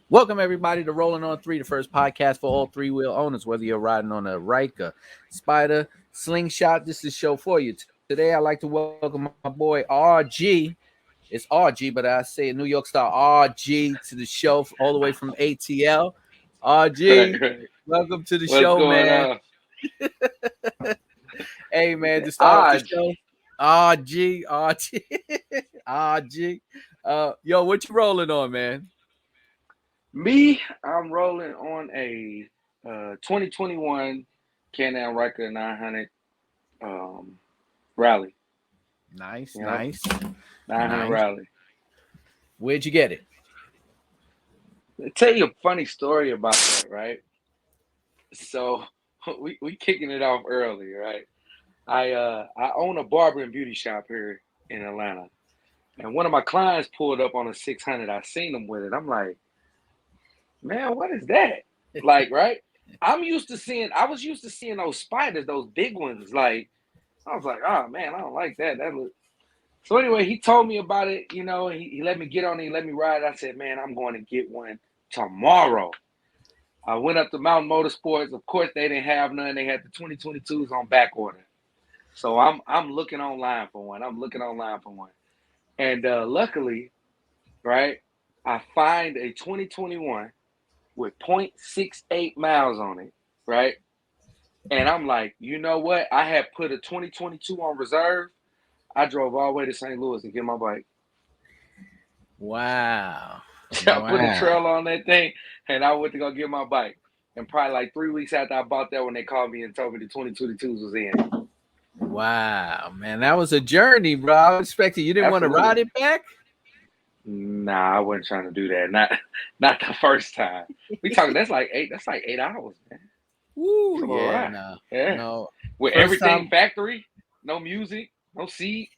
Welcome everybody to Rolling on Three, the first podcast for all three-wheel owners. Whether you're riding on a Ryker, Spider, Slingshot, this is the show for you. Today, I'd like to welcome my boy RG. It's RG, but I say New York Star RG to the show all the way from ATL. Right, RG, right. welcome to the What's show, going man. on? Hey, man, to start off the Odd. show, RG, RG. Yo, what you rolling on, man? Me, I'm rolling on a 2021 Can Am Ryker 900 um, rally. Nice, Yep, nice, 900 nice. rally. Where'd you get it? I'll tell you a funny story about that, right? So we kicking it off early, right? I own a barber and beauty shop here in Atlanta, and one of my clients pulled up on a 600. I seen him with it. I'm like, man, what is that? Like, right? I was used to seeing those spiders, those big ones. Like, I was like, oh man, I don't like that. So anyway, he told me about it, he let me get on it, he let me ride. I said, man, I'm going to get one tomorrow. I went up to Mountain Motorsports. Of course, they didn't have none. They had the 2022s on back order. So I'm looking online for one. And luckily, right, I find a 2021 with 0.68 miles on it, right? And I'm like, you know what? I had put a 2022 on reserve. I drove all the way to St. Louis to get my bike. Wow. I put a Wow. trail on that thing and I went to go get my bike. And probably like 3 weeks after I bought that, when they called me and told me the 2022s was in. Wow, man. That was a journey, bro. I was expecting you didn't want to ride Absolutely. it back. Nah, I wasn't trying to do that. Not the first time. We talking that's like 8 hours, man. It's Woo, a little yeah, ride. no. Yeah. No. With First everything time. factory, no music, no seat,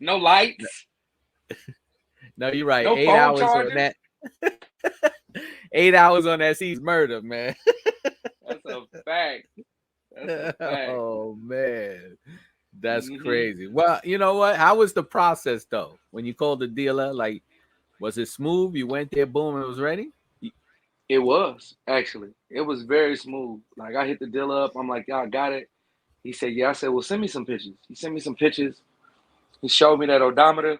no lights, No, you're right. no Eight phone hours on charger. that. 8 hours on that seat is murder, man. That's a fact. That's a fact. Oh man. That's Hmm. crazy. Well, you know what? How was the process though? When you called the dealer, like, was it smooth? You went there, boom, it was ready? It was actually. It was very smooth. Like, I hit the dealer up. I'm like, y'all got it. He said, yeah. I said, well, send me some pictures. He sent me some pictures. He showed me that odometer.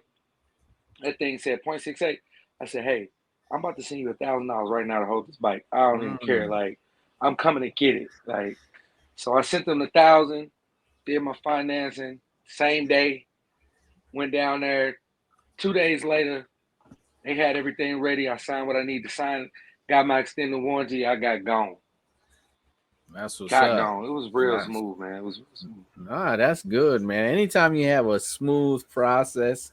That thing said 0.68. I said, hey, I'm about to send you $1,000 right now to hold this bike. I don't even care. Mm, Like, I'm coming to get it. Like, so I sent them $1,000. Did my financing same day. Went down there. 2 days later, they had everything ready. I signed what I need to sign. Got my extended warranty. I got gone. that's what's Got up. gone. It was real That's smooth, man. It was real smooth. that's good, man. Anytime you have a smooth process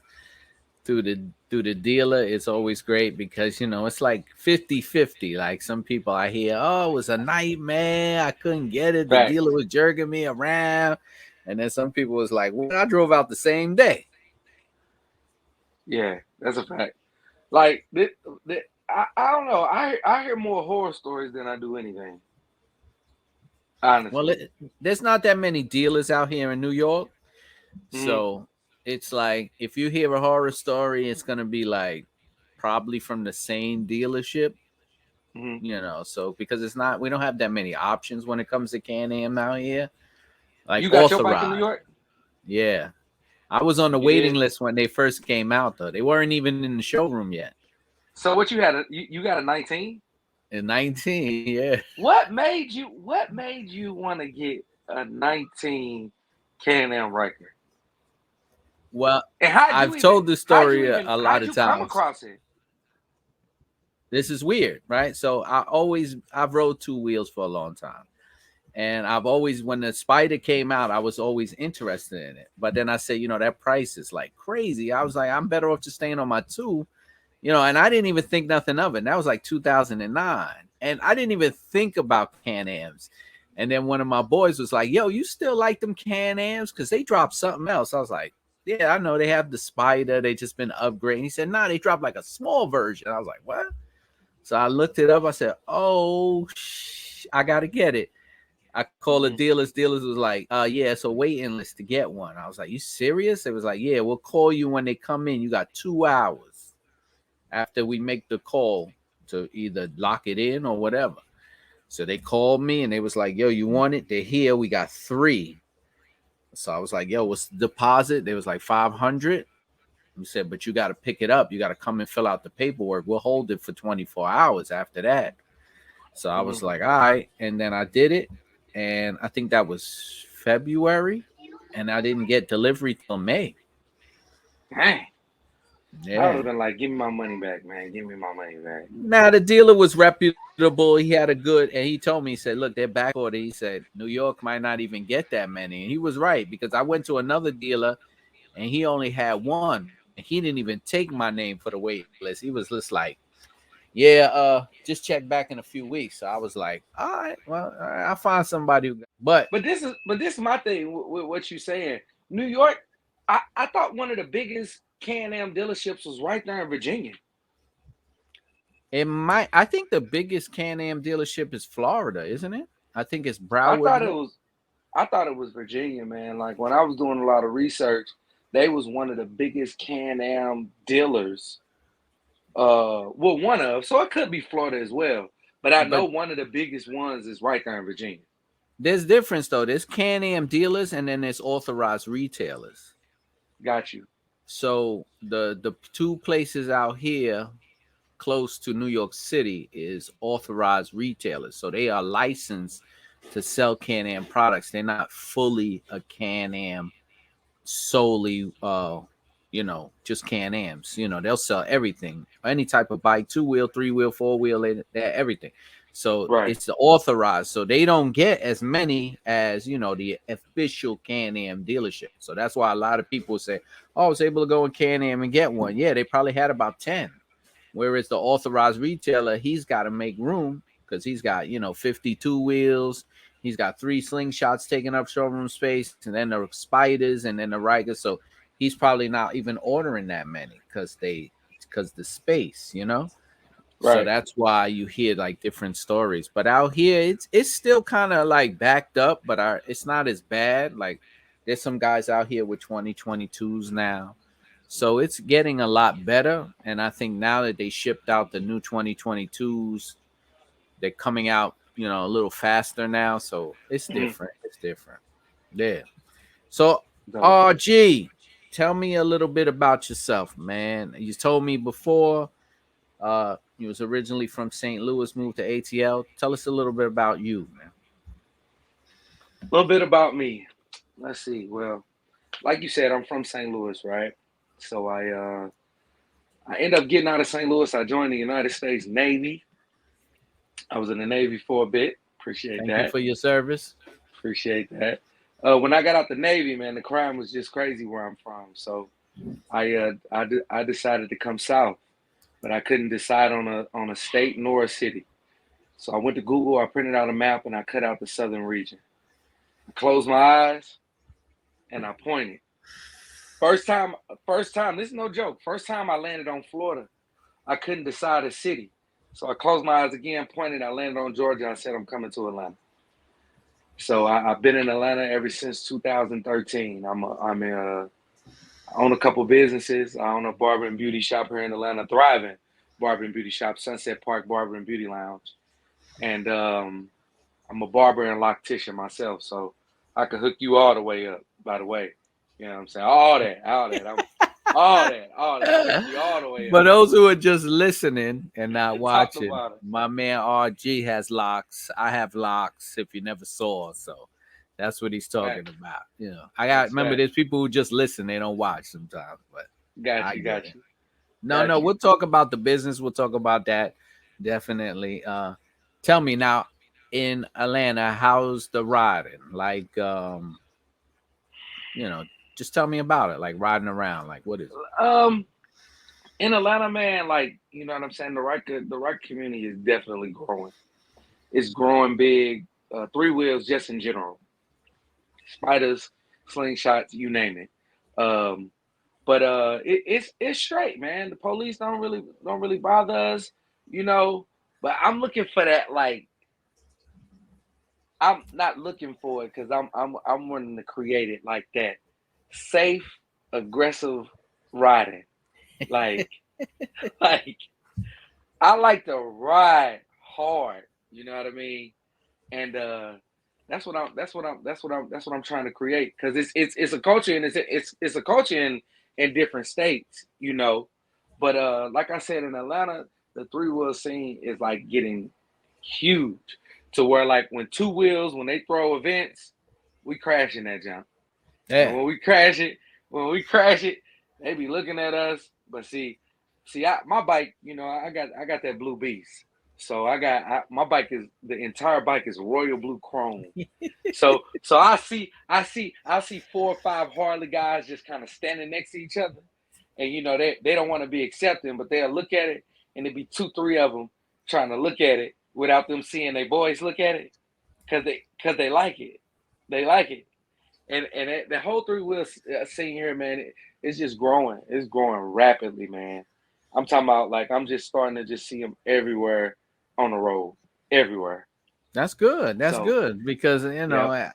through the dealer, it's always great because it's like 50-50. Like some people I hear, oh, it was a nightmare. I couldn't get it. The dealer Facts. was jerking me around. And then some people was like, well, I drove out the same day. Yeah, that's a fact. Like, I don't know. I hear more horror stories than I do anything. Well, Honestly. there's not that many dealers out here in New York. Hmm. So it's like if you hear a horror story, it's gonna be like probably from the same dealership, Hmm. So because it's not we don't have that many options when it comes to Can Am out here. Like You got your bike in New authorized. York? Yeah. I was on the You waiting did. list when they first came out though. They weren't even in the showroom yet. So what you had? You got a 19? In 19, yeah. What made you want to get a 19 Can-Am Ryker? Well, And how'd you I've even told this how'd you story a, even a lot how'd of you come times. across it? This is weird, right? So I've rode two wheels for a long time. And I've always, when the Spider came out, I was always interested in it. But then I said, that price is like crazy. I was like, I'm better off just staying on my two, and I didn't even think nothing of it. And that was like 2009. And I didn't even think about Can-Ams. And then one of my boys was like, yo, you still like them Can-Ams? Because they dropped something else. I was like, yeah, I know they have the Spider. They just been upgrading. He said, nah, they dropped like a small version. I was like, what? So I looked it up. I said, oh, I got to get it. I called the Hmm. dealers. Dealers was like, yeah, so waiting list to get one. I was like, you serious? It was like, yeah, we'll call you when they come in. You got 2 hours. after we make the call to either lock it in or whatever. So they called me and they was like, yo, you want it? They're here. We got three. So I was like, yo, what's the deposit? They was like 500. We said, but you got to pick it up. You got to come and fill out the paperwork. We'll hold it for 24 hours after that. So I was Mm. like, all right. And then I did it. And I think that was February. And I didn't get delivery till May. Dang. I would Yeah. have been like, give me my money back, man. Give me my money back. Now the dealer was reputable. He had a good, and he told me, he said, "Look, they're back order." He said, "New York might not even get that many," and he was right because I went to another dealer, and he only had one, and he didn't even take my name for the wait list. He was just like, "Yeah, just check back in a few weeks." So I was like, "All right, well, all right, I'll find somebody who." But But this is my thing with what you saying. New York, I thought one of the biggest Can Am dealerships was right there in Virginia. it might. I think the biggest Can Am dealership is Florida, isn't it? I think it's I Broward. thought it was I thought it was Virginia, man. Like when I was doing a lot of research, they was one of the biggest Can Am dealers. Well, one of, so it could be Florida as well. But I know But one of the biggest ones is right there in Virginia. there's difference though. There's Can Am dealers and then there's authorized retailers. Got you. So the two places out here close to New York City is authorized retailers. So they are licensed to sell Can Am products. They're not fully a Can Am solely just Can Ams. They'll sell everything, any type of bike, two wheel, three wheel, four wheel, everything. So Right. it's the authorized. So they don't get as many as the official Can Am dealership. So that's why a lot of people say, "Oh, I was able to go in Can Am and get one." Yeah, they probably had about 10. Whereas the authorized retailer, he's got to make room because he's got 52 wheels. He's got three slingshots taking up showroom space, and then the spiders, and then the rykers. So he's probably not even ordering that many because the space. So Right. that's why you hear like different stories. But out here, it's still kind of like backed up, but it's not as bad. Like there's some guys out here with 2022s now. So it's getting a lot better. And I think now that they shipped out the new 2022s, they're coming out, a little faster now. So it's Mhm. different. It's different. Yeah. So Dope. RG, tell me a little bit about yourself, man. You told me before you was originally from St. Louis, moved to ATL. Tell us a little bit about you, man. A little bit about me. Let's see. Well, like you said, I'm from St. Louis, right? So I ended up getting out of St. Louis. I joined the United States Navy. I was in the Navy for a bit. Appreciate Thank you that. for your service. Appreciate that. When I got out the Navy, man, the crime was just crazy where I'm from. So I decided to come south, but I couldn't decide on a state nor a city. So I went to Google. I printed out a map and I cut out the southern region. I closed my eyes and I pointed. First time, first time. This is no joke. First time I landed on Florida, I couldn't decide a city. So I closed my eyes again, pointed. I landed on Georgia. I said, I'm coming to Atlanta. So I've been in Atlanta ever since 2013. I own a couple businesses. I own a barber and beauty shop here in Atlanta, thriving barber and beauty shop, Sunset Park Barber and Beauty Lounge. And I'm a barber and loctician myself, so I can hook you all the way up. By the way, you know what I'm saying? All that. I'll hook you all the way For up. those who are just listening and not Talk watching, about it. my man RG has locks. I have locks. If you never saw, so that's what he's talking Fact. about. I got That's remember fact. there's people who just listen, they don't watch sometimes, but Got I you. get Got it. you. No, Got no, you. we'll talk about the business. We'll talk about that definitely. Tell me now, in Atlanta, how's the riding? Like, you know, just tell me about it. Like riding around, like what is it? Um, in Atlanta, man, like you know what I'm saying. The right community is definitely growing. It's growing big. Three wheels, just in general. Spiders, slingshots, you name it. Um, but it's straight, man. The police don't really bother us, you know. But I'm looking for that. Like I'm not looking for it because I'm wanting to create it like that. Safe, aggressive riding. Like Like I like to ride hard. You know what I mean? And that's what I'm trying to create because it's a culture and it's a culture in different states, you know. But like I said, in Atlanta, the three wheel scene is like getting huge to where like when they throw events, we crash in that jump. And Yeah. when we crash it, they be looking at us. But my bike, you know, I got that blue beast. So my bike is the entire bike is royal blue chrome. So I see 4 or 5 Harley guys just kind of standing next to each other, and you know they don't want to be accepting, but they'll look at it, and it'd be 2, 3 of them trying to look at it without them seeing their boys look at it, cause they like it, they like it, and the whole three wheel scene here, man, it's just growing, it's growing rapidly, man. I'm talking about like I'm just starting to just see them everywhere on the road, everywhere. That's good. That's So good because yeah.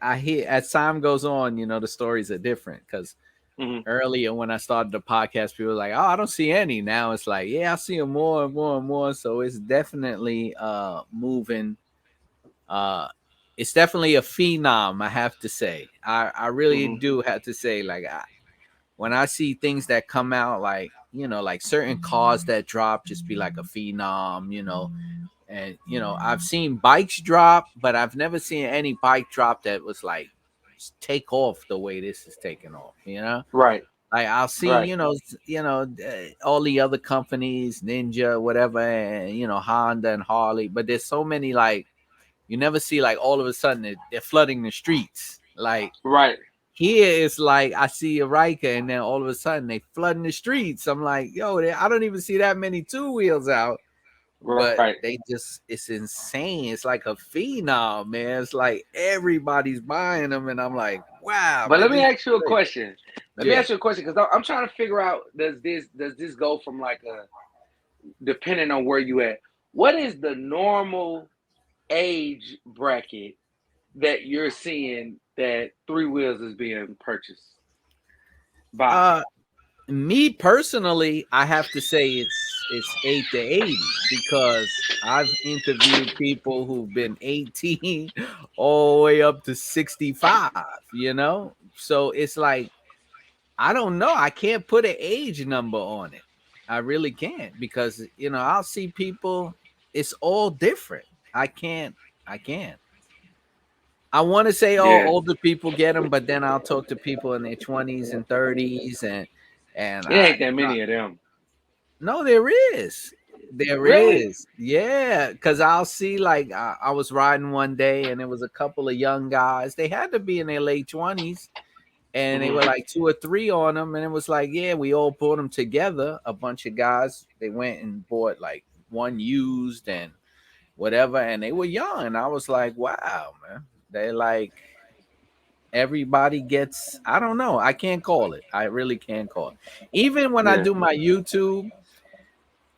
I hear as time goes on, the stories are different. Because Hmm. earlier when I started the podcast, people were like, "Oh, I don't see any." Now it's like, "Yeah, I see them more and more and more." So it's definitely moving. Uh, it's definitely a phenom. I have to say, I really Hmm. do have to say, like when I see things that come out, like like certain cars that drop, just be like a phenom. And I've seen bikes drop, but I've never seen any bike drop that was like take off the way this is taking off. Right. Like I'll see, Right. all the other companies, Ninja, whatever, and Honda and Harley, but there's so many, like you never see, like all of a sudden they're flooding the streets. Like Right. here it's like I see a Riker, and then all of a sudden they flooding the streets. I'm like, yo, I don't even see that many two wheels out, but Right. they just, it's insane. It's like a phenom, man. It's like everybody's buying them, and I'm like, wow, But man, let me this is ask you a great. question. Let me Yeah. ask you a question because I'm trying to figure out does this go from like a depending on where you at? What is the normal age bracket that you're seeing that three wheels is being purchased by? Uh, Me personally, I have to say it's 8 to 80 because I've interviewed people who've been 18 all the way up to 65. So it's like I don't know. I can't put an age number on it. I really can't because I'll see people. It's all different. I can't. I can't. I want to say all Yeah, older people get them, but then I'll talk to people in their 20s and 30s, and it I ain't that many of them. no, there is. There Really? is. Yeah. Cause I'll see, like, I was riding one day and it was a couple of young guys. They had to be in their late 20s, and they Hmm. were like two or three on them. And it was like, yeah, we all bought them together. A bunch of guys. They went and bought like one used and whatever. And they were young. And I was like, wow, man. They like, everybody gets, I don't know. I can't call it. I really can't call it. Even when I Yeah. do my YouTube,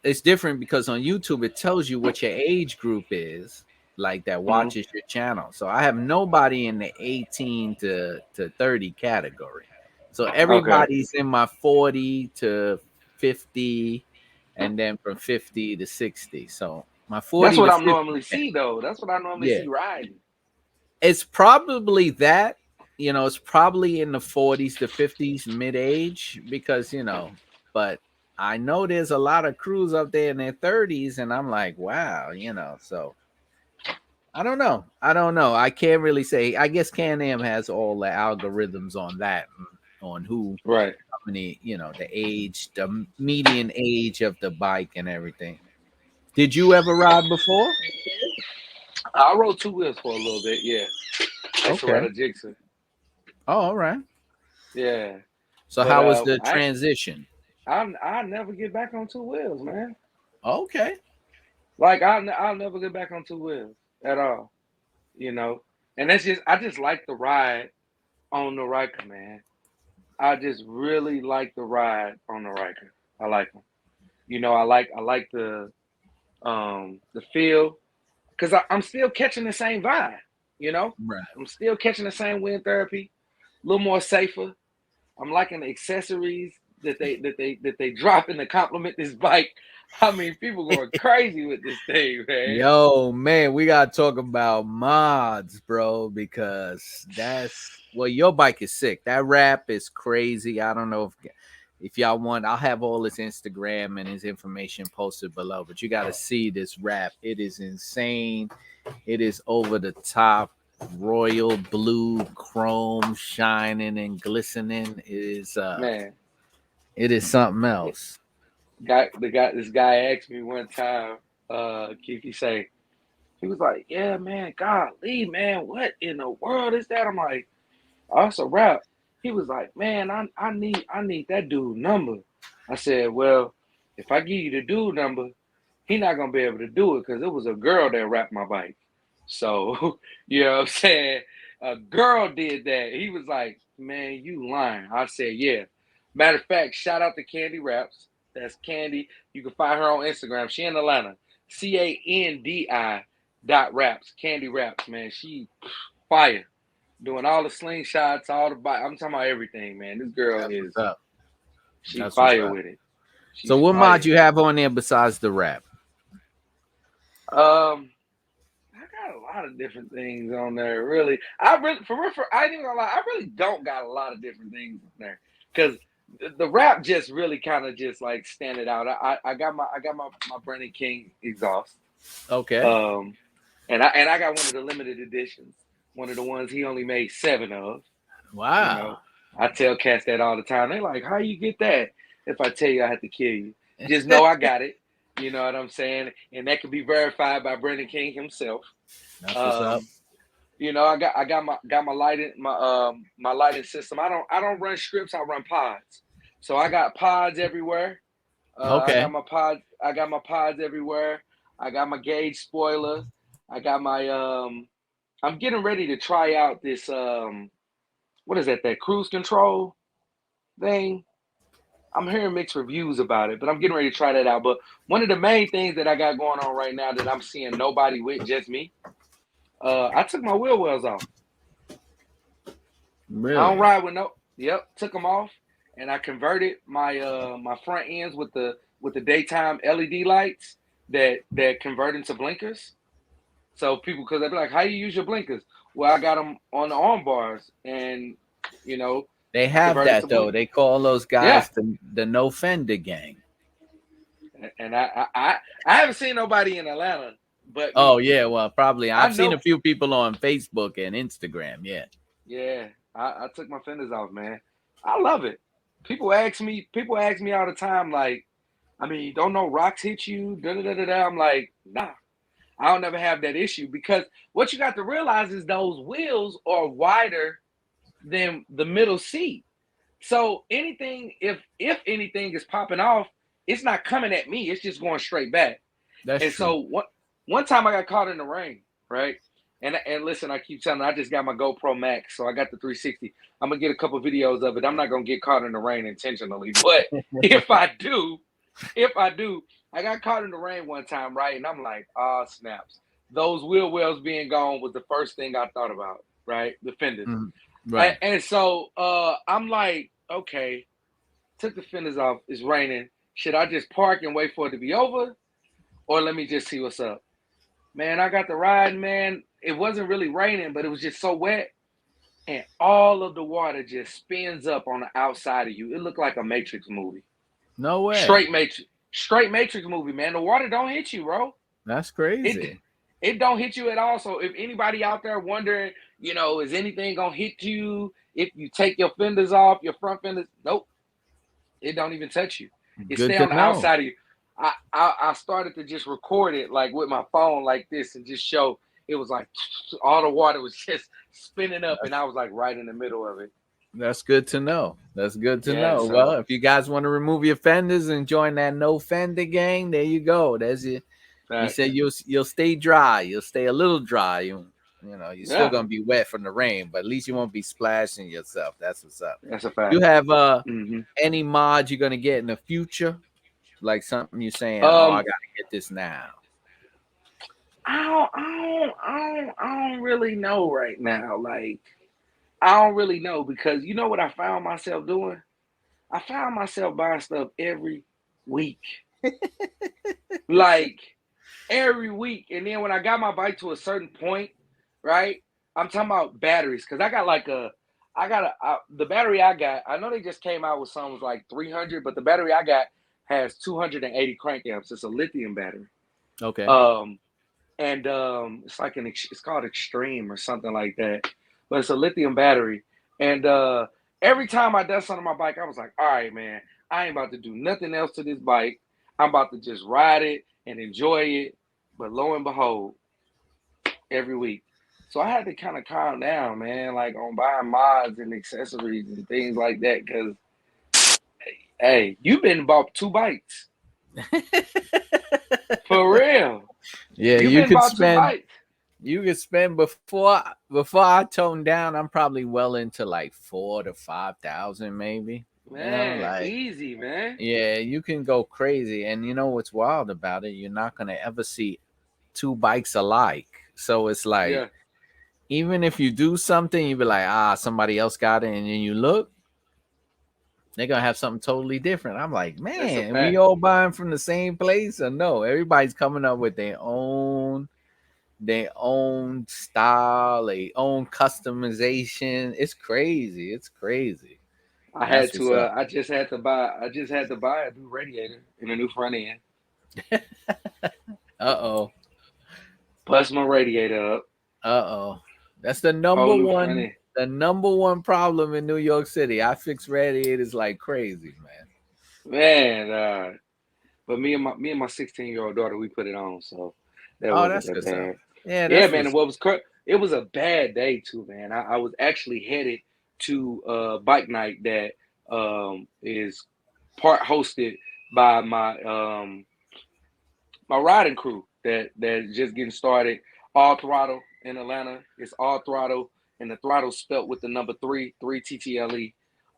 it's different because on YouTube it tells you what your age group is, like that Hmm. watches your channel. So I have nobody in the 18 to 30 category. So Okay. everybody's in my 40 to 50, and then from 50 to 60. So my That's 40 what to I'm 50, normally see though. That's what I normally yeah. see riding. It's probably that, it's probably in the 40s to 50s mid age because, but I know there's a lot of crews up there in their 30s, and I'm like, wow. So I don't know. I don't know. I can't really say. I guess Can Am has all the algorithms on that, on who, Right. how many, the age, the median age of the bike and everything. Did you ever ride before? I rode two wheels for a little bit. Yeah. I used to ride Okay. a jigsaw. Oh, all right. Yeah. So But how was the transition? I never get back on two wheels, man. Okay. Like I'll never get back on two wheels at all. You know, and that's just I just like the ride on the Ryker, man. I just really like the ride on the Ryker. I like them. You know, I like the feel because I'm still catching the same vibe. You know, Right. I'm still catching the same wind therapy, a little more safer. I'm liking the accessories. that they dropping to compliment this bike. I mean, people going crazy with this thing, man. Yo, man, we gotta talk about mods, bro, because your bike is sick. That wrap is crazy. I don't know if y'all want, I'll have all his Instagram and his information posted below, but you gotta see this wrap. It is insane. It is over the top, royal blue, chrome, shining and glistening. Man, It is something else. this guy asked me one time, Kiki say, he was like, yeah, man, golly, man, what in the world is that? I'm like, oh, it's a rap. He was like, man, I need that dude number. I said, well, if I give you the dude number, he not gonna be able to do it because it was a girl that wrapped my bike. So, you know what I'm saying? A girl did that. He was like, man, you lying. I said, yeah. Matter of fact, shout out to Candy Raps. That's Candy. You can find her on Instagram. She in Atlanta. CANDI.raps. Candy Raps, man. She fire. Doing all the slingshots, all the bike. I'm talking about everything, man. This girl That's is what's up. she That's what's fire up. with it. She's So what fire. mod you have on there besides the wrap? I got a lot of different things on there. Really, I ain't even gonna lie. I really don't got a lot of different things on there because the rap just really kind of just like standing out. I got my Brennan King exhaust. Okay. And I got one of the limited editions. One of the ones he only made 7 of. Wow. You know, I tell cats that all the time. They like, how you get that? If I tell you I have to kill you, just know I got it. You know what I'm saying? And that can be verified by Brendan King himself. That's what's up. You know, I got my lighting my lighting system. I don't run strips. I run pods. So I got pods everywhere. Okay. I got my pods everywhere. I got my gauge spoiler. I got my I'm getting ready to try out this what is that cruise control thing. I'm hearing mixed reviews about it, but I'm getting ready to try that out. But one of the main things that I got going on right now that I'm seeing nobody with, just me, I took my wheel wells off. Really? I don't ride with no. Yep, took them off, and I converted my front ends with the daytime LED lights that convert into blinkers. So people, because they be like, "How you use your blinkers?" Well, I got them on the arm bars, and you know, They I have converted that to though. blinkers. They call those Yeah, guys the no fender gang. and I haven't seen nobody in Atlanta but Oh me. yeah, well probably I I've seen know. a few people on Facebook and Instagram. Yeah. Yeah, I took my fenders off, man. I love it. People ask me all the time, like, I mean, don't no rocks hit you? Da da da da da. I'm like, nah, I don't ever have that issue because what you got to realize is those wheels are wider than the middle seat. So anything, if anything is popping off, it's not coming at me. It's just going straight back. That's And true. so one time I got caught in the rain, right? And listen, I keep telling you, I just got my GoPro Max, so I got the 360. I'm gonna get a couple videos of it. I'm not gonna get caught in the rain intentionally, but if I do, I got caught in the rain one time, right? And I'm like, ah, snaps. Those wheel wells being gone was the first thing I thought about, right? The fenders. Mhm. Right. And so I'm like, okay, took the fenders off. It's raining. Should I just park and wait for it to be over? Or let me just see what's up? Man, I got the ride, man. It wasn't really raining, but it was just so wet. And all of the water just spins up on the outside of you. It looked like a Matrix movie. No way. Straight Matrix movie, man. The water don't hit you, bro. That's It crazy. it don't hit you at all. So if anybody out there wondering, is anything gonna hit you if you take your fenders off, your front fenders? Nope. It don't even touch you. It Good stay to on the know. outside of you. I started to just record it like with my phone like this and just show it was like all the water was just spinning up and I was like right in the middle of it. That's good to know. That's good to Yeah, know. Well, so if you guys want to remove your fenders and join that no fender gang, there you go. There's your. You said facts. you'll stay dry. You'll stay a little dry. You're still Yeah, gonna be wet from the rain, but at least you won't be splashing yourself. That's what's up. that's a You fact. have hmm any mods you're gonna get in the future? Like something you're saying, oh, I Um, gotta get this now. I don't really know right now. Like I don't really know because you know what I found myself doing? I found myself buying stuff every week, like every week. And then when I got my bike to a certain point, right? I'm talking about batteries because the battery I got. I know they just came out with some was like 300, but the battery I got has 280 crank amps. It's a lithium battery. Okay. Um, and it's called Extreme or something like that. But it's a lithium battery. And every time I done something on my bike, I was like, all right, man, I ain't about to do nothing else to this bike. I'm about to just ride it and enjoy it. But lo and behold, every week. So I had to kind of calm down, man, like on buying mods and accessories and things like that. Cause hey, you've been bought 2 bikes. For real. Yeah, You've been bought 2 bikes. you could spend before I tone down, I'm probably well into like 4 to 5 thousand maybe. You know, Man, like easy, man. yeah, you can go crazy. And you know what's wild about it? You're not gonna ever see two bikes alike. So it's like Yeah, even if you do something, you be like, somebody else got it, and then you look, they're gonna have something totally different. I'm like, that's a man, we fact. all buying from the same place, or no? Everybody's coming up with their own style, their own customization. It's crazy. It's crazy. I That's had what's to up. I just had to buy a new radiator and a new front end. Uh-oh. Bust my radiator up, Uh-oh. That's whole new front end. the number one problem in New York City. I fix radiators like crazy, man. Man, but me and my 16-year-old daughter, we put it on, so that Oh, wasn't that's that what's up. bad. Yeah, Yeah, that's man. And what's what was it was a bad day too, man. I was actually headed to bike night that is part hosted by my riding crew that just getting started. All Throttle in Atlanta. It's All Throttle, and the throttle spelt with the number three TTLE.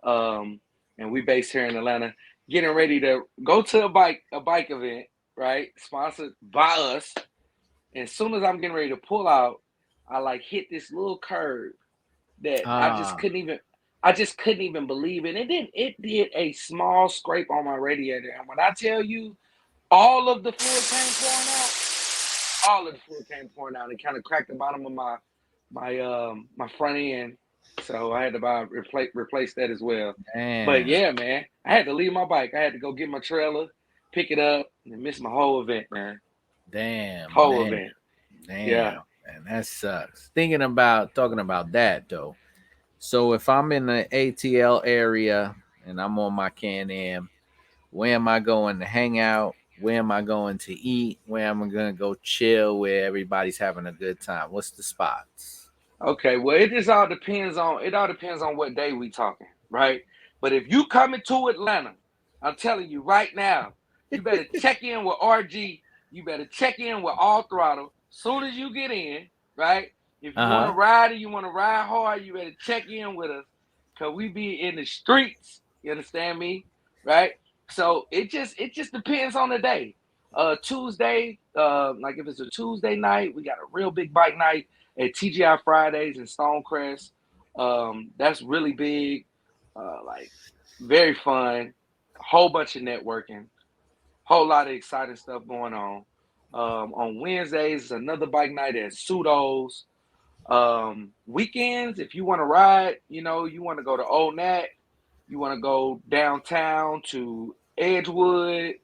And we based here in Atlanta. Getting ready to go to a bike event, right? Sponsored by us. And as soon as I'm getting ready to pull out, I like hit this little curve that ah. I just couldn't even believe it. It did a small scrape on my radiator. And when I tell you all of the fluid came pouring out, all of the fluid came pouring out. It kind of cracked the bottom of my front end. So I had to replace that as well. But Damn. yeah, man, I had to leave my bike. I had to go get my trailer, pick it up, and miss my whole event, man. Damn, Whole man. event. Yeah. Damn. Man, that sucks. Thinking about talking about that though. So if I'm in the ATL area and I'm on my Can Am, where am I going to hang out? Where am I going to eat? Where am I going to go chill where everybody's having a good time? What's the spots? Okay, well, it all depends on what day we talking, right? But if you coming to Atlanta, I'm telling you right now, you better check in with RG. You better check in with All Throttle. Soon as you get in, right? If you want to Uh-huh. ride and you want to ride hard, you better check in with us, cause we be in the streets. You understand me, right? So it just depends on the day. Tuesday, like if it's a Tuesday night, we got a real big bike night at TGI Fridays in Stonecrest. That's really big, like very fun, whole bunch of networking, whole lot of exciting stuff going on. On Wednesdays, another bike night at Pseudos. Weekends, if you want to ride, you want to go to Old Nat, you want to go downtown to Edgewood.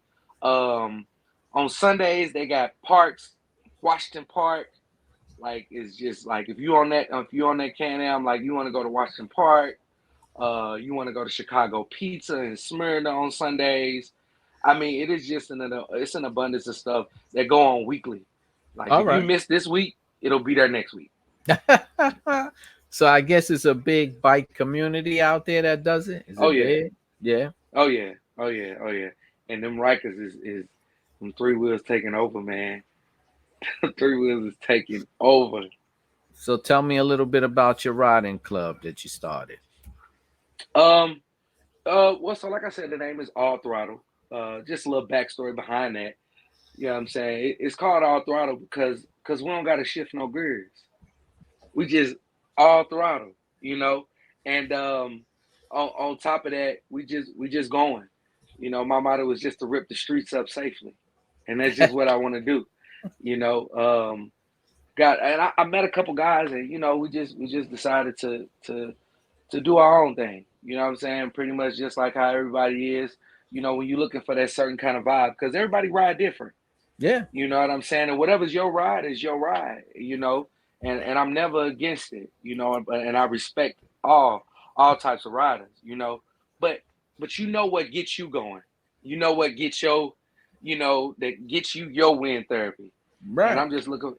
Um, on Sundays, they got parks, Washington Park, like it's just like if you're on that Can Am, like you want to go to Washington Park, you want to go to Chicago Pizza and Smyrna on Sundays. I mean, it is just it's an abundance of stuff that go on weekly. Like All if you right. miss this week, it'll be there next week. So I guess it's a big bike community out there that does it. Is Oh it yeah, big? Yeah. oh yeah, oh yeah, oh yeah. And them Rikers is them 3 wheels taking over, man. 3 wheels is taking over. So tell me a little bit about your riding club that you started. Um, well, so like I said, the name is All Throttle. Just a little backstory behind that. You know what I'm saying? It's called All Throttle because we don't got to shift no gears. We just all throttle, you know. And on top of that, we just going. You know, my motto was just to rip the streets up safely, and that's just what I want to do. You know, got and I met a couple guys, and you know, we just decided to do our own thing. You know what I'm saying? Pretty much just like how everybody is. You know, when you're looking for that certain kind of vibe, because everybody ride different. Yeah. You know what I'm saying? And whatever's your ride is your ride. You know, and I'm never against it. You know, and I respect all types of riders. You know, but but you know what gets you going. You know what gets your, you know, that gets you your wind therapy. And Right. I'm just looking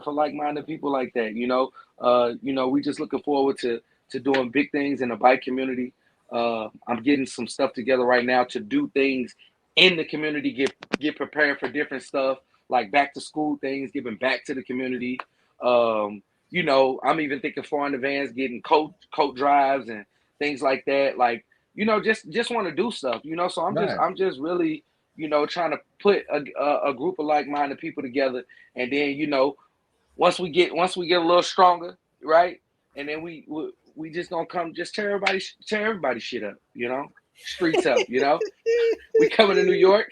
for like-minded people like that. You know, we just looking forward to doing big things in the bike community. I'm getting some stuff together right now to do things in the community, get prepared for different stuff like back to school things, giving back to the community. You know, I'm even thinking far in advance, getting coat drives and things like that. Like, you know, just want to do stuff. You know, so Right. I'm just really, you know, trying to put a group of like-minded people together, and then, you know, once we get a little stronger, right? And then we just gonna come just tear everybody shit up, you know, streets up, you know. We coming to New York.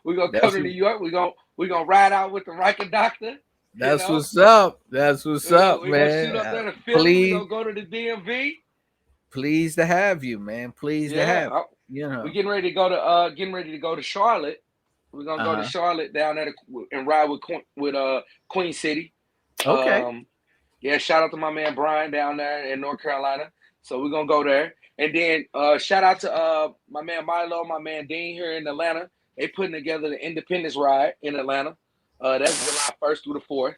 We gonna come That's to New York. We gonna ride out with the Riker doctor, you that's know. what's up. That's what's up, We gonna shoot man. up there to Philly. We Please, gonna go to the DMV. pleased to have you, man. Pleased to Yeah, have you we know. getting ready to go to Charlotte. We're gonna go to Uh-huh. Charlotte down there and ride with Queen City. Okay. Um, yeah, shout out to my man Brian down there in North Carolina. So we're gonna go there. And then shout out to my man Milo, my man Dean here in Atlanta. They putting together the Independence Ride in Atlanta. That's July 1st through the 4th,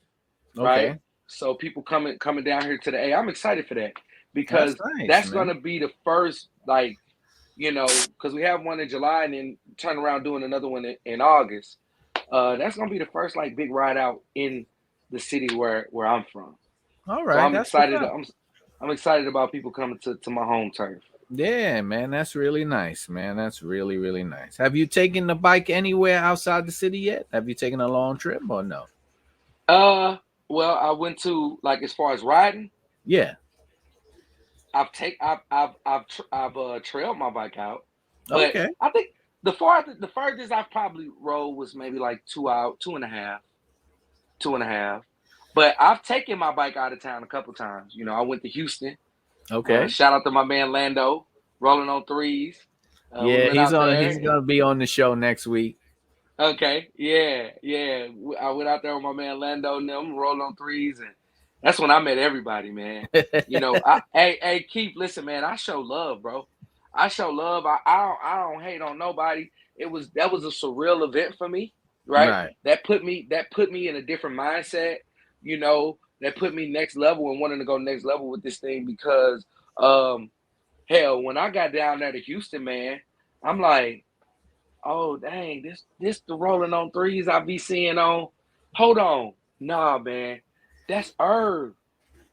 right? Okay. So people coming down here to the A. I'm excited for that That's because nice, that's man. gonna be the first, like, you know, because we have one in July and then turn around doing another one in August. That's gonna be the first like big ride out in the city where I'm from. All So right. That's what's up. I'm excited about people coming to my home turf. Yeah, man. That's really nice, man. That's really, really nice. Have you taken the bike anywhere outside the city yet? Have you taken a long trip or no? Uh, well, I went to, like, as far as riding, Yeah. I've trailed my bike out, but Okay. I think the furthest I've probably rode was maybe like 2 hours, two and a half, two and a half. But I've taken my bike out of town a couple times. You know, I went to Houston. Okay. Shout out to my man Lando, rolling on threes. We Yeah, went out he's there. gonna be on the show next week. Okay, yeah, yeah. I went out there with my man Lando and them, rolled on threes, and that's when I met everybody, man. You know, hey, Keith, listen, man, I show love, bro. I show love. I don't hate on nobody. That was a surreal event for me, right? Right. That put me in a different mindset. You know, that put me next level and wanting to go next level with this thing because, um, hell, when I got down there to Houston, man, I'm like, oh dang, this the rolling on threes I be seeing on. Hold on, nah, man, that's Irv.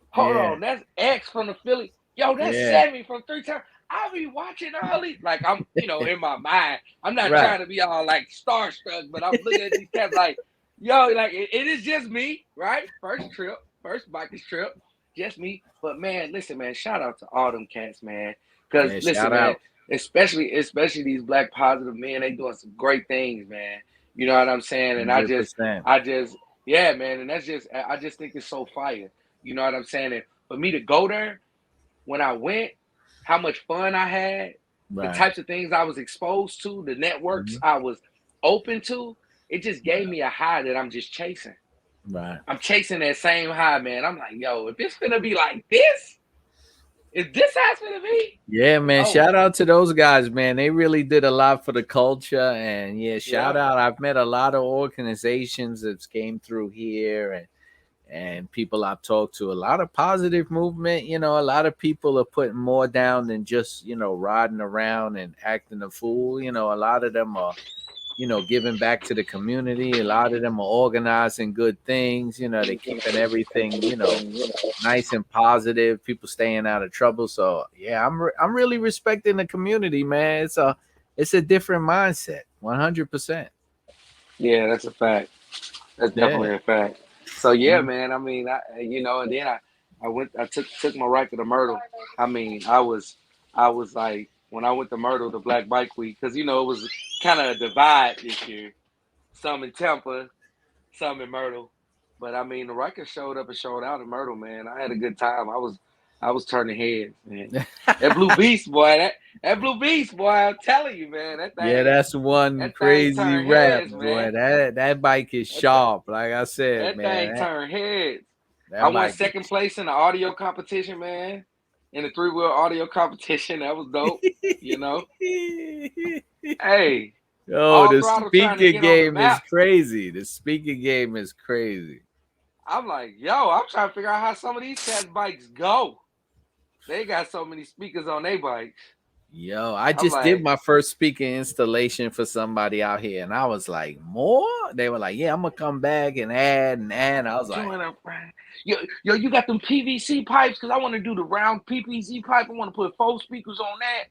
Hold Yeah. on, that's X from the Philly. Yo, that's Yeah. 70 from 3 times. I be watching all these, like, I'm, you know, in my mind. I'm not Right. trying to be all like starstruck, but I'm looking at these cats like, yo, like it is just me, right? First trip, first biking trip, just me. But man, listen, man, shout out to all them cats, man. Cause Yeah. listen, Shout man, out. especially these black positive men, they doing some great things, man. You know what I'm saying? And 100%. I just, yeah, man, and I just think it's so fire. You know what I'm saying? And for me to go there, when I went, how much fun I had, the Right. types of things I was exposed to, the networks Mhm. I was open to, it just gave me a high that I'm just chasing. Right. I'm chasing that same high, man. I'm like, yo, if it's gonna be like this, if this how it's gonna be, Yeah, man. oh Shout out to those guys, man. They really did a lot for the culture. And yeah, shout yeah, out. I've met a lot of organizations that came through here and people I've talked to. A lot of positive movement. You know, a lot of people are putting more down than just, riding around and acting a fool. You know, a lot of them are, giving back to the community. A lot of them are organizing good things. You know, they're keeping everything, nice and positive. People staying out of trouble. So yeah, I'm really respecting the community, man. It's a different mindset, 100%. yeah, that's a fact. That's Yeah. definitely a fact. So yeah, Mm. man. I mean, I, you know, and then I took my Riker to Myrtle. I mean, I was I was like, when I went to Myrtle, the Black Bike Week, because it was kind of a divide this year. Some in Tampa, some in Myrtle. But I mean, the Rikers showed up and showed out in Myrtle, man. I had a good time. I was turning heads, man. That Blue Beast boy, that Blue Beast boy, I'm telling you, man, Yeah, that's one that thing crazy turned rap, heads, boy. man. That bike is That th- sharp. Like I said, that man, thing turned heads. I that won bike second place in the audio competition, man. In the three-wheel audio competition, that was dope. You know, is. hey, Oh, all the throttle trying to speaker get on the game is map. crazy. The speaker game is crazy. I'm like, yo, I'm trying to figure out how some of these cats' bikes go. They got so many speakers on their bikes. Yo, I I'm just did like, my first speaker installation for somebody out here, and I was like, more? They were like, yeah, I'm gonna come back and add and add. I was like, join up, man. Yo, you got them PVC pipes? Because I want to do the round PVC pipe. I want to put 4 speakers on that.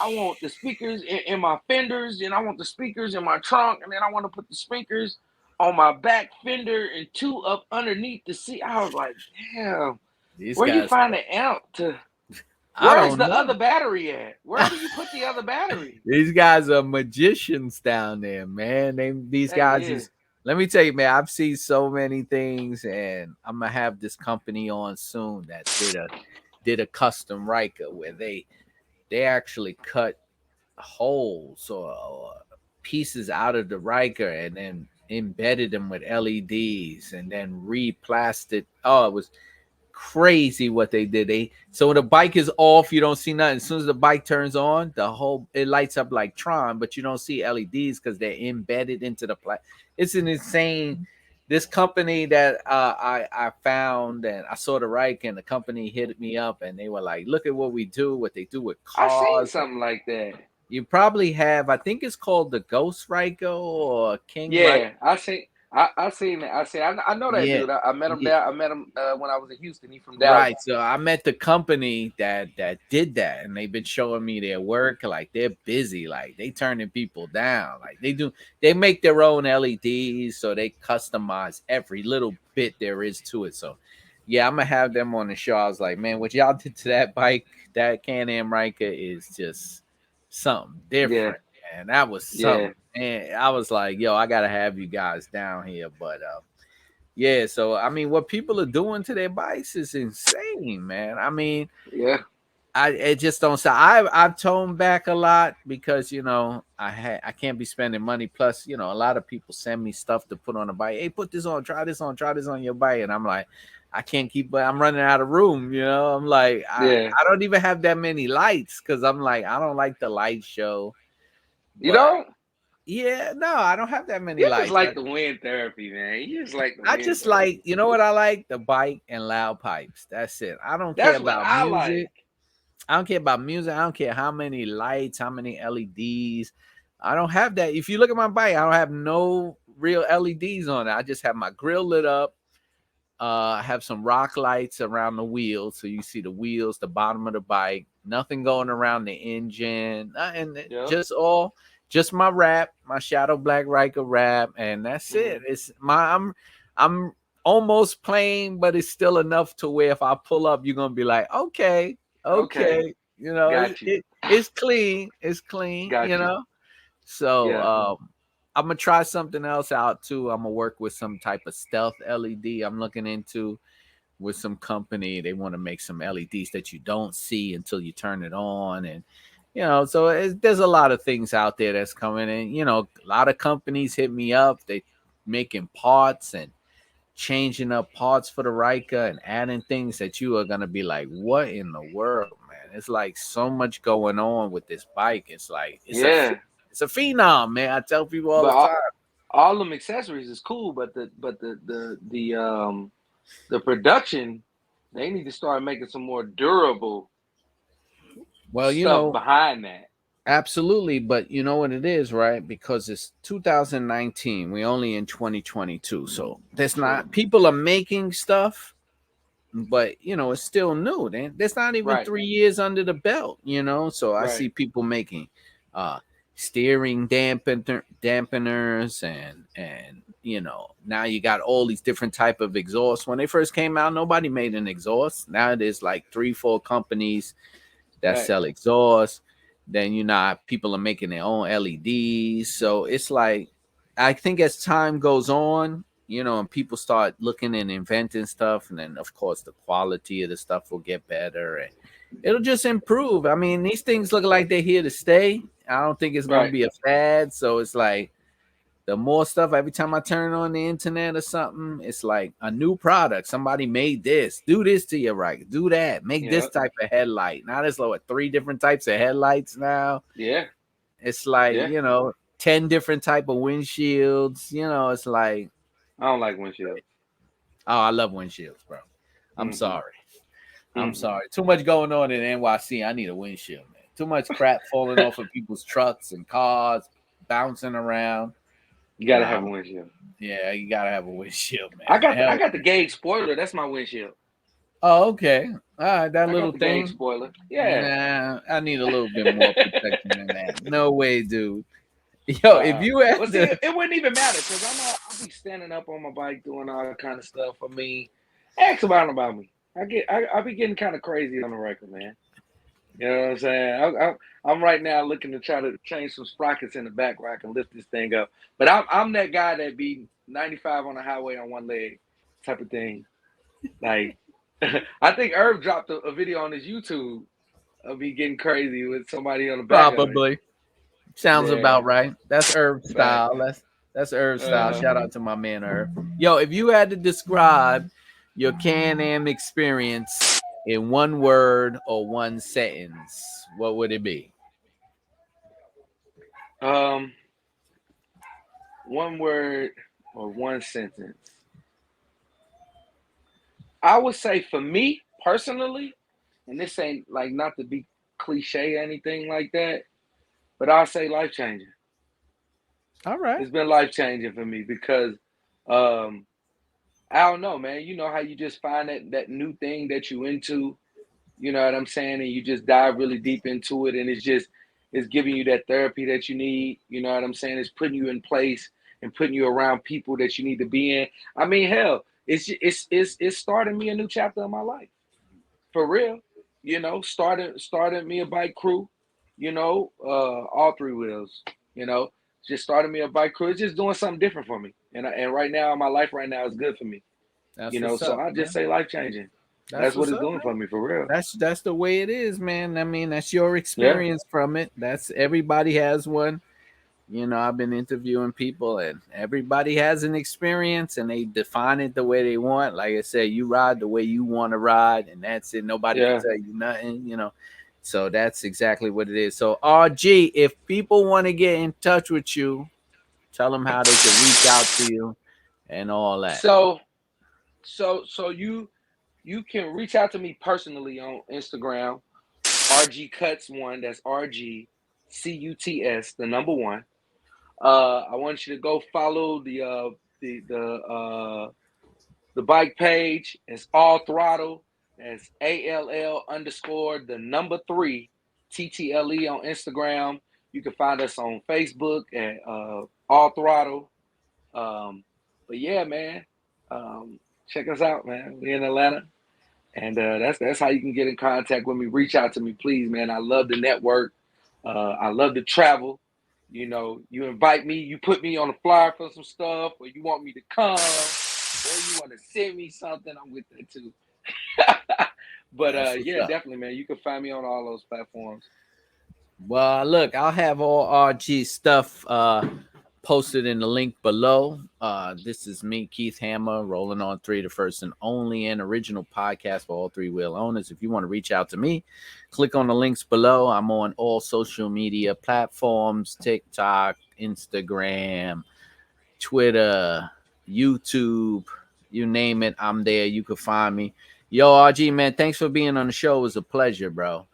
I want the speakers in my fenders, and I want the speakers in my trunk, and then I want to put the speakers on my back fender and 2 up underneath the seat. I was like, damn, these where you guys, find the amp to? I Where is don't the know. other battery at? Where do you put the other battery? These guys are magicians down there, man. These Hey, guys yeah. is. Let me tell you, man. I've seen so many things, and I'm gonna have this company on soon that did a custom Riker where they actually cut holes or pieces out of the Riker and then embedded them with LEDs and then replastered. Oh, it was crazy what they did. So when the bike is off, you don't see nothing. As soon as the bike turns on, it lights up like Tron, but you don't see LEDs because they're embedded into the It's an insane. This company that I found and I saw the Riker and the company hit me up and they were like, "Look at what we do, what they do with I seen cars." something like that. You probably have. I think it's called the Ghost Riker or King Riker. Yeah, I seen. I seen it. I know that Yeah, dude. I met him yeah. there. I met him when I was in Houston. He from Dallas. Right. So I met the company that did that, and they've been showing me their work. Like they're busy. Like they turning people down. Like they do. They make their own LEDs, so they customize every little bit there is to it. So yeah, I'm gonna have them on the show. I was like, man, what y'all did to that bike, that Can Am Ryker is just something Yeah, different. And that was yeah, something. And I was like, yo, I gotta have you guys down here, but yeah, so I mean, what people are doing to their bikes is insane, man. I mean, yeah, I it just don't say I've toned back a lot because I can't be spending money. Plus, a lot of people send me stuff to put on a bike. Hey, put this on, try this on your bike, and I'm like, I can't keep. I'm running out of room. I'm like, yeah. I don't even have that many lights because I'm like, I don't like the light show, You but don't? yeah, no, I don't have that many You just lights. like the wind therapy, man. You just like the I wind just like, therapy. you know what I like? The bike and loud pipes. That's it. I don't care That's what about I like. music. I don't care about music. I don't care how many lights, how many LEDs. I don't have that. If you look at my bike, I don't have no real LEDs on it. I just have my grill lit up. I have some rock lights around the wheels, so you see the wheels, the bottom of the bike. Nothing going around the engine, and Yep. just my wrap, my Shadow Black Riker wrap, and that's Hmm. it. I'm almost plain, but it's still enough to where if I pull up, you're gonna be like, okay, Okay. okay, Got you. it's clean, it's clean, Got you. So Yeah. I'm gonna try something else out too. I'm gonna work with some type of stealth LED. I'm looking into with some company. They want to make some LEDs that you don't see until you turn it on, and so there's a lot of things out there that's coming in. A lot of companies hit me up. They making parts and changing up parts for the Rika and adding things that you are gonna be like, what in the world, man? It's like so much going on with this bike. It's like Yeah. it's a phenom, man. I tell people all But the time. all them accessories is cool, but the production, they need to start making some more durable Well, stuff behind that. absolutely, but you know what it is, right? Because it's 2019. We only in 2022. So there's True. not people are making stuff, but it's still new. There's not even Right. 3 years under the belt. So I see Right. people making steering dampeners and now you got all these different type of exhausts. When they first came out, nobody made an exhaust. Now there's like 3, 4 companies that Right. sell exhaust. Then people are making their own LEDs. So it's like, I think as time goes on, and people start looking and inventing stuff, and then of course the quality of the stuff will get better and it'll just improve. I mean, these things look like they're here to stay. I don't think it's gonna Right. be a fad. So it's like the more stuff, every time I turn on the internet or something, it's like a new product. Somebody made this. Do this to your right. Do that. Make this Yeah. type of headlight. Now there's like 3 different types of headlights now. Yeah. It's like, Yeah. 10 different type of windshields. It's like, I don't like windshields. oh, I love windshields, bro. I'm Mm-mm. sorry. I'm Mm-mm. sorry. Too much going on in NYC. I need a windshield, man. Too much crap falling off of people's trucks and cars, bouncing around. You gotta have Nah, a windshield. yeah, you gotta have a windshield, I man. got the, I Hell, got the gauge spoiler. That's my windshield. oh, okay. All right, that I got little the gauge thing. spoiler. Yeah. Nah, I need a little bit more protection than that. No way, dude. Yo, if you Well, had see, to, it wouldn't even matter because I'll be standing up on my bike doing all that kind of stuff. I mean, ask about me. I be getting kind of crazy on the record, man. You know what I'm saying? I'm right now looking to try to change some sprockets in the back where I can lift this thing up. But I'm that guy that be 95 on the highway on one leg, type of thing. Like, I think Herb dropped a video on his YouTube of me getting crazy with somebody on the back of it. probably sounds Yeah, about right. That's Herb facts. style. That's Herb style. Uh, Shout out to my man Herb. Yo, if you had to describe your Can Am experience in one word or one sentence, what would it be? um, one word or one sentence. I would say for me personally, and this ain't like not to be cliche or anything like that, but I'll say life changing. All right. It's been life changing for me because um I don't know, man. You know how you just find that new thing that you into, you know what I'm saying, and you just dive really deep into it, and it's giving you that therapy that you need. You know what I'm saying? It's putting you in place and putting you around people that you need to be in. I mean, hell, it's starting me a new chapter of my life for real. You know, started me a bike crew. You know, all three wheels. You know, just started me a bike crew. It's just doing something different for me, and right now my life right now is good for me. That's You know, what's so up, I just man. say life changing. That's That's what what's it's up, doing for man. me for real. That's the way it is, man. I mean, that's your Yeah, experience from it. That's everybody has one. I've been interviewing people and everybody has an experience and they define it the way they want. Like I said, you ride the way you want to ride and that's it. Nobody can yeah. tell you nothing. So that's exactly what it is. So RG, if people want to get in touch with you, tell them how they can reach out to you and all that. So so you can reach out to me personally on Instagram, RG Cuts one. That's RGCUTS, the number one. I want you to go follow the bike page. It's all throttle. It's ALL underscore the number three TTLE on Instagram. You can find us on Facebook at all throttle. But yeah, man, check us out, man. We in Atlanta, and that's how you can get in contact with me. Reach out to me, please, man. I love the network. I love to travel. You know, you invite me, you put me on a flyer for some stuff, or you want me to come, or you want to send me something. I'm with that too. But That's what's yeah, up. definitely, man. You can find me on all those platforms. Well, look, I'll have all RG stuff posted in the link below. This is me, Keith Hammer, rolling on three, the first and only and original podcast for all three wheel owners. If you want to reach out to me, click on the links below. I'm on all social media platforms: TikTok, Instagram, Twitter, YouTube, you name it, I'm there. You can find me. Yo, RG, man, thanks for being on the show. It was a pleasure, bro.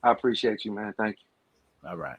I appreciate you, man. Thank you. All right.